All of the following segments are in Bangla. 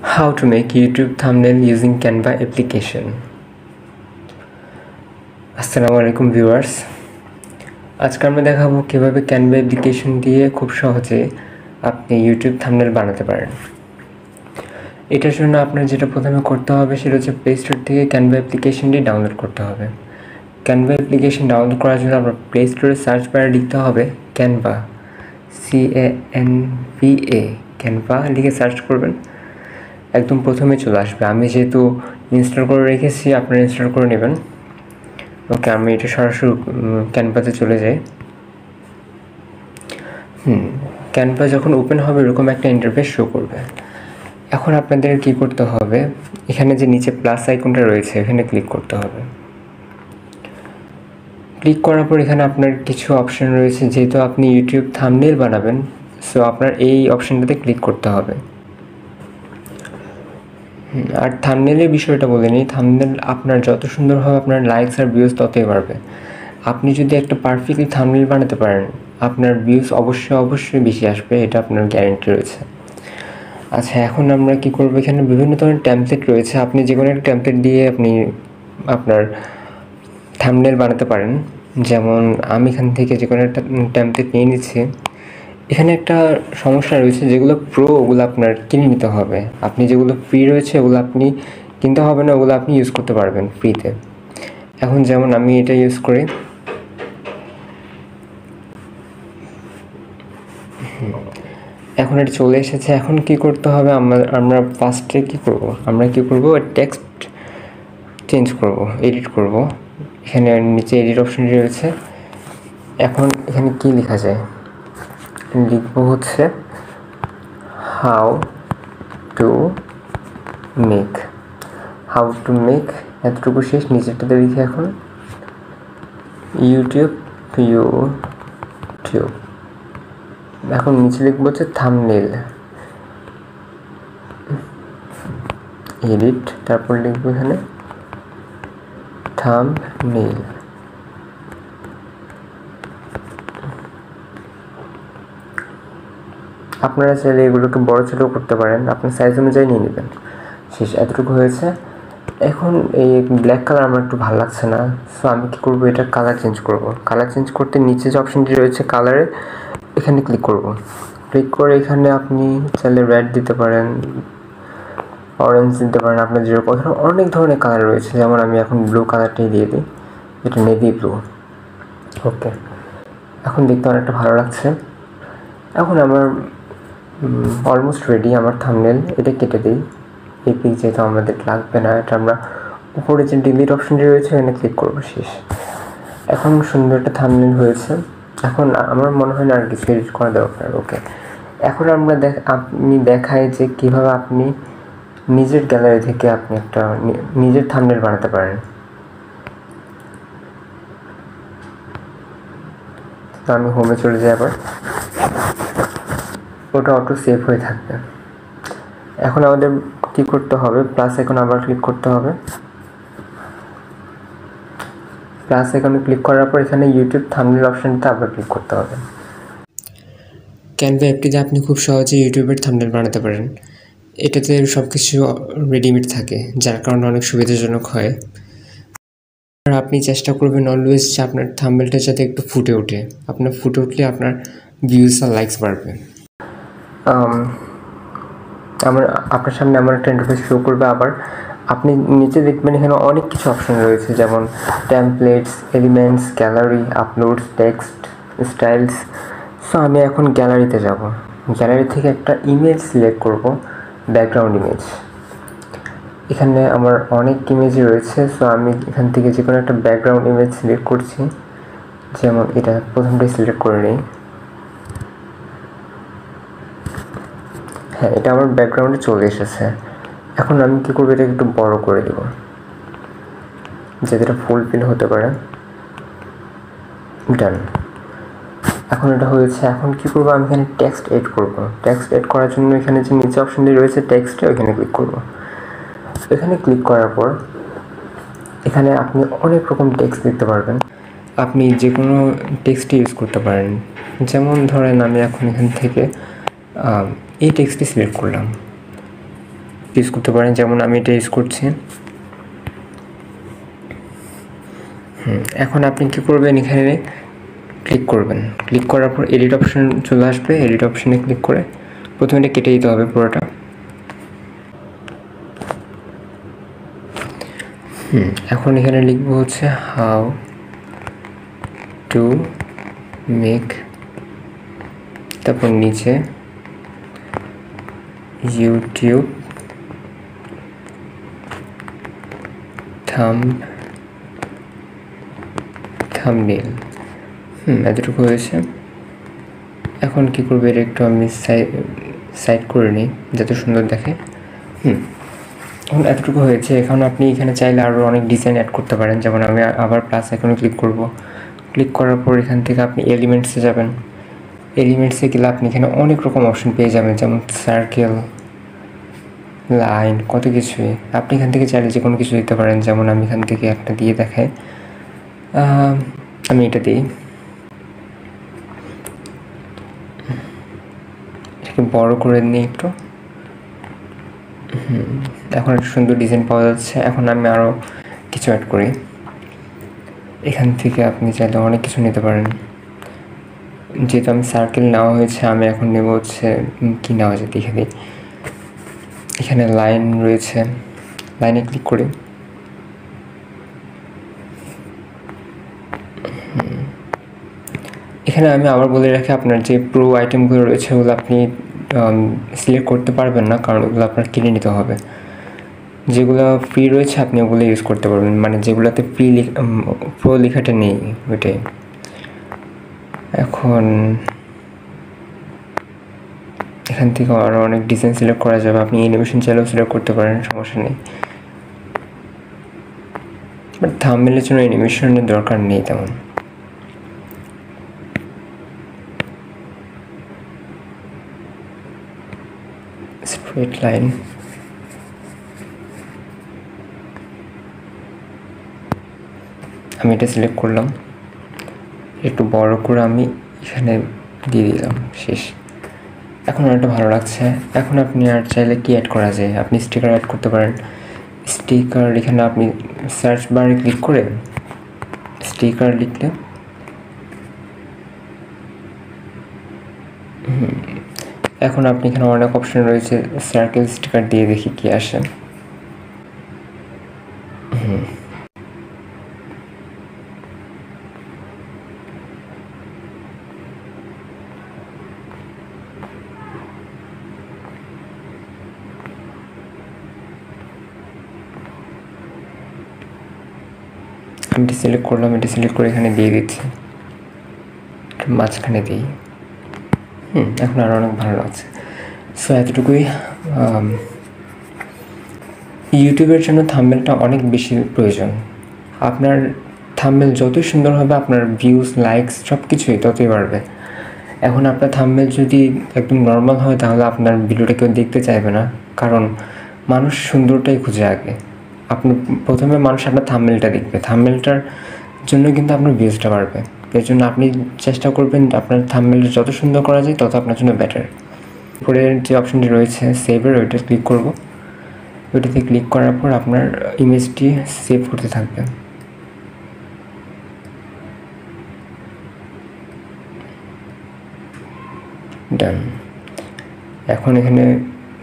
How to make YouTube thumbnail using Canva application. আসসালামু আলাইকুম ভিউয়ার্স, আজকে আমরা দেখাবো কিভাবে Canva অ্যাপ্লিকেশন দিয়ে খুব সহজে আপনি ইউটিউব থাম্বনেল বানাতে পারেন। এটার জন্য আপনার যেটা প্রথমে করতে হবে সেটা হচ্ছে প্লে স্টোর থেকে Canva অ্যাপ্লিকেশনটি ডাউনলোড করতে হবে। Canva অ্যাপ্লিকেশন ডাউনলোড করার জন্য আপনার প্লে স্টোরে সার্চ বারে লিখতে হবে Canva, CANVA, Canva লিখে সার্চ করবেন। একদম প্রথমে চলে আসবে। আমি যেহেতু ইনস্টল করে রেখেছি, আপনারা ইনস্টল করে নেবেন। ওকে, আমি এটা সরাসরি ক্যানভাতে চলে যাই। ক্যানভা যখন ওপেন হবে এরকম একটা ইন্টারফেস শো করবে। এখন আপনাদের কি করতে হবে, এখানে যে নিচে প্লাস আইকনটা রয়েছে এখানে ক্লিক করতে হবে। ক্লিক করার পর এখানে আপনার কিছু অপশন রয়েছে। যেহেতু আপনি ইউটিউব থাম্বনেল বানাবেন, সো আপনার এই অপশনটাতে ক্লিক করতে হবে। আর থাম্বনেলের বিষয়টা বলে নিই, থাম্বনেল আপনার যত সুন্দর হবে আপনার লাইকস আর ভিউজ ততই বাড়বে। আপনি যদি একটা পারফেক্টলি থাম্বনেল বানাতে পারেন, আপনার ভিউজ অবশ্যই বেশি আসবে, এটা আপনার গ্যারান্টি রয়েছে। আচ্ছা, এখন আমরা কি করব, এখানে বিভিন্ন ধরনের টেমপ্লেট রয়েছে। আপনি যে কোনো একটা টেমপ্লেট দিয়ে আপনি আপনার থাম্বনেল বানাতে পারেন। যেমন আমি এখান থেকে যে কোনো একটা টেমপ্লেট নিয়ে নিচ্ছি। এখানে একটা সমস্যা রয়েছে, যেগুলো প্রো ওগুলো আপনার কিনে নিতে হবে। আপনি যেগুলো ফ্রি রয়েছে ওগুলো আপনি কিনতে হবে না, ওগুলো আপনি ইউজ করতে পারবেন ফ্রিতে। এখন যেমন আমি এটা ইউজ করি। এখন এটা চলে এসেছে। এখন কি করতে হবে, আমরা ফার্স্টে আমরা কি করব, টেক্সট চেঞ্জ করব, এডিট করব। এখানে নিচে এডিট অপশনটি রয়েছে। এখন এখানে কি লেখা যায়, লিখব হচ্ছে হাউ টু মেক এতটুকু শেষ। নিচেরটাতে লিখে এখন ইউটিউব। এখন নিচে লিখবো হচ্ছে থাম্বনেল, এডিট, তারপর লিখবো এখানে থাম্বনেল। আপনারা চাইলে এগুলোকে বড় ছোটো করতে পারেন, আপনার সাইজ অনুযায়ী নিয়ে নেবেন। শেষ, এতটুকু হয়েছে। এখন এই ব্ল্যাক কালার আমার একটু ভালো লাগছে না, সো আমি কী করবো, এটা কালার চেঞ্জ করব। কালার চেঞ্জ করতে নিচে যে অপশনটি রয়েছে কালারে, এখানে ক্লিক করব। ক্লিক করে এখানে আপনি চাইলে রেড দিতে পারেন, অরেঞ্জ দিতে পারেন, আপনার যেরকম। এখানে অনেক ধরনের কালার রয়েছে, যেমন আমি এখন ব্লু কালারটাই দিয়ে দিই, এটা নেভি ব্লু। ওকে, এখন দেখতে অনেকটা ভালো লাগছে। এখন আমার অলমোস্ট রেডি আমার থাম্বনেল। এটা কেটে দিই, এই পিক যেহেতু আমাদের লাগবে না। এটা আমরা উপরে যে ডিলিট অপশনটি রয়েছে এখানে ক্লিক করবো। শেষ, এখন সুন্দর একটা থাম্বনেল হয়েছে। এখন আমার মনে হয় না আর কিছু এডিট করা দরকার। ওকে, এখন আমরা আপনি দেখাই যে কীভাবে আপনি নিজের গ্যালারি থেকে আপনি একটা নিজের থাম্বনেল বানাতে পারেন। তো আমি হোমে চলে যাই, আবার ওটা অটো সেভ হয়ে থাকবে। এখন আমাদের কী করতে হবে, প্লাস আইকন আবার ক্লিক করতে হবে। প্লাস আইকনে ক্লিক করার পর এখানে ইউটিউব থাম্বনেল অপশনটা আবার ক্লিক করতে হবে। ক্যানভা অ্যাপটিতে আপনি খুব সহজে ইউটিউবের থাম্বনেল বানাতে পারেন। এটাতে সব কিছু রেডিমেড থাকে, যার কারণে অনেক সুবিধাজনক হয়। আর আপনি চেষ্টা করবেন অলওয়েজ যে আপনার থাম্বনেলটা যাতে একটু ফুটে ওঠে। আপনার ফুটে উঠলে আপনার ভিউজ আর লাইকস বাড়বে। আপনার সামনে আমার একটা ইন্টারফেস শো করবে। আবার আপনি নিচে দেখবেন এখানে অনেক কিছু অপশন রয়েছে, যেমন templates, elements, gallery, uploads, text, styles. So আমি এখন গ্যালারিতে যাব। গ্যালারি থেকে একটা ইমেজ সিলেক্ট করব, ব্যাকগ্রাউন্ড ইমেজ। এখানে আমার অনেক ইমেজই রয়েছে, সো আমি এখান থেকে যে কোনো একটা ব্যাকগ্রাউন্ড ইমেজ সিলেক্ট করছি। যেমন এটা প্রথমটাই সিলেক্ট করে নিই। হ্যাঁ, এটা আমার ব্যাকগ্রাউন্ডে চলে এসেছে। এখন আমি কী করবো, এটা একটু বড় করে দেব যাতে এটা ফুলফিল হতে পারে। ডান, এখন এটা হয়েছে। এখন কী করবো, আমি এখানে টেক্সট এড করব। টেক্সট এড করার জন্য এখানে যে নিচে অপশনটি রয়েছে টেক্সটে, ওইখানে ক্লিক করব। এখানে ক্লিক করার পর এখানে আপনি অনেক রকম টেক্সট দিতে পারবেন। আপনি যে কোনো টেক্সটই ইউজ করতে পারেন। যেমন ধরেন আমি এখন এখান থেকে এই টেক্সটটি সিলেক্ট করলাম। ইউজ করতে পারেন, যেমন আমি এটা ইউজ করছি। এখন আপনি কী করবেন, এখানে ক্লিক করবেন। ক্লিক করার পর এডিট অপশন চলে আসবে। এডিট অপশনে ক্লিক করে প্রথমে এটা কেটে দিতে হবে পুরোটা। এখন এখানে লিখবো হচ্ছে হাউ টু মেক, তারপর নিচে ইউটিউব থাম্বনেল। এতটুকু হয়েছে। এখন কি করবে, এটা একটু আমি সাইড করে নিই যাতে সুন্দর দেখে। এখন এতটুকু হয়েছে। এখন আপনি এখানে চাইলে আরও অনেক ডিজাইন অ্যাড করতে পারেন, যেমন আমি আবার প্লাস আইকনে ক্লিক করব। ক্লিক করার পর এখান থেকে আপনি এলিমেন্টসে যাবেন। এলিমেন্টসে গেলে আপনি এখানে অনেক রকম অপশন পেয়ে যাবেন, যেমন সার্কেল, লাইন, কত কিছুই। আপনি এখান থেকে চাইলে যে কোনো কিছু দিতে পারেন, যেমন আমি এখান থেকে একটা দিয়ে দেখাই। আমি এটা দিই, এটাকে বড় করে নিই একটু। এখন একটা সুন্দর ডিজাইন পাওয়া যাচ্ছে। এখন আমি আরও কিছু অ্যাড করি। এখান থেকে আপনি চাইলে অনেক কিছু নিতে পারেন। যেহেতু আমি সার্কেল নেওয়া হয়েছে, আমি এখন নেব হচ্ছে কী নেওয়া যায় দেখে দিই। এখানে লাইন রয়েছে, লাইনে ক্লিক করি। এখানে আমি আবার বলে রাখি, আপনার যে প্রো আইটেমগুলো রয়েছে ওগুলো আপনি সিলেক্ট করতে পারবেন না, কারণ ওগুলো আপনার কিনে নিতে হবে। যেগুলো ফ্রি রয়েছে আপনি ওগুলো ইউজ করতে পারবেন, মানে যেগুলোতে প্রো লেখাটা নেই ওইটাই। এখন এখান থেকে আরও অনেক ডিজাইন সিলেক্ট করা যাবে। আপনি অ্যানিমেশন চাইলেও সিলেক্ট করতে পারেন, সমস্যা নেই। বাট থাম্বনেলের জন্য অ্যানিমেশনের দরকার নেই তেমন। স্ট্রেট লাইন, আমি এটা সিলেক্ট করলাম, একটু বড় করে আমি এখানে দিয়ে দিলাম, শেষ। এখন অনেকটা ভালো লাগছে। এখন আপনি আর চাইলে কি অ্যাড করা যায়, আপনি স্টিকার অ্যাড করতে পারেন। স্টিকার এখানে আপনি সার্চ বারে ক্লিক করে স্টিকার লিখলে এখন আপনি এখানে অনেক অপশন রয়েছে। সার্কেল স্টিকার দিয়ে দেখি কি আসে। আমি এটি সিলেক্ট করলাম, এটি সিলেক্ট করে এখানে দিয়ে দিচ্ছি, মাঝখানে দিই। এখন আরও অনেক ভালো লাগছে। সো এতটুকুই। ইউটিউবের জন্য থাম্বনেলটা অনেক বেশি প্রয়োজন। আপনার থাম্বনেল যতই সুন্দর হবে, আপনার ভিউজ, লাইকস সব কিছুই ততই বাড়বে। এখন আপনার থাম্বনেল যদি একদম নর্মাল হয়, তাহলে আপনার ভিডিওটা কেউ দেখতে চাইবে না, কারণ মানুষ সুন্দরটাই খুঁজে আগে। আপনি প্রথমে মানুষ আপনার থাম্বনেলটা দেখবে, থাম্বনেলটার জন্য কিন্তু আপনার ভিউজটা বাড়বে। এর জন্য আপনি চেষ্টা করবেন আপনার থাম্বনেলটা যত সুন্দর করা যায় তত আপনার জন্য বেটার। পরের যে অপশনটি রয়েছে সেভের, ওইটা ক্লিক করব। ওইটাতে ক্লিক করার পর আপনার ইমেজটি সেভ করতে থাকবে। ডান। এখন এখানে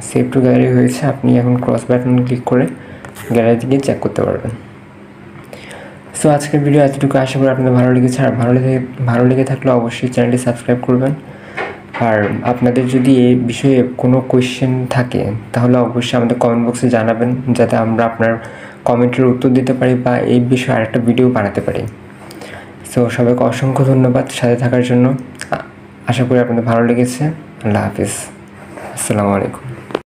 সেভ টু গ্যালারি হয়েছে। আপনি এখন ক্রস বাটন ক্লিক করে গ্যালারিতে গিয়ে চেক করতে পারবেন। সো আজকের ভিডিও এতটুকু, আশা করি আপনাদের ভালো লেগেছে। আর ভালো লেগে থাকলে অবশ্যই চ্যানেলটি সাবস্ক্রাইব করবেন। আর আপনাদের যদি এই বিষয়ে কোনো কোয়েশ্চেন থাকে তাহলে অবশ্যই আমাদের কমেন্ট বক্সে জানাবেন, যাতে আমরা আপনার কমেন্টের উত্তর দিতে পারি বা এই বিষয়ে আরেকটা ভিডিও বানাতে পারি। সো সবাইকে অসংখ্য ধন্যবাদ সাথে থাকার জন্য। আশা করি আপনাদের ভালো লেগেছে। আল্লাহ হাফিজ, আসসালামু আলাইকুম।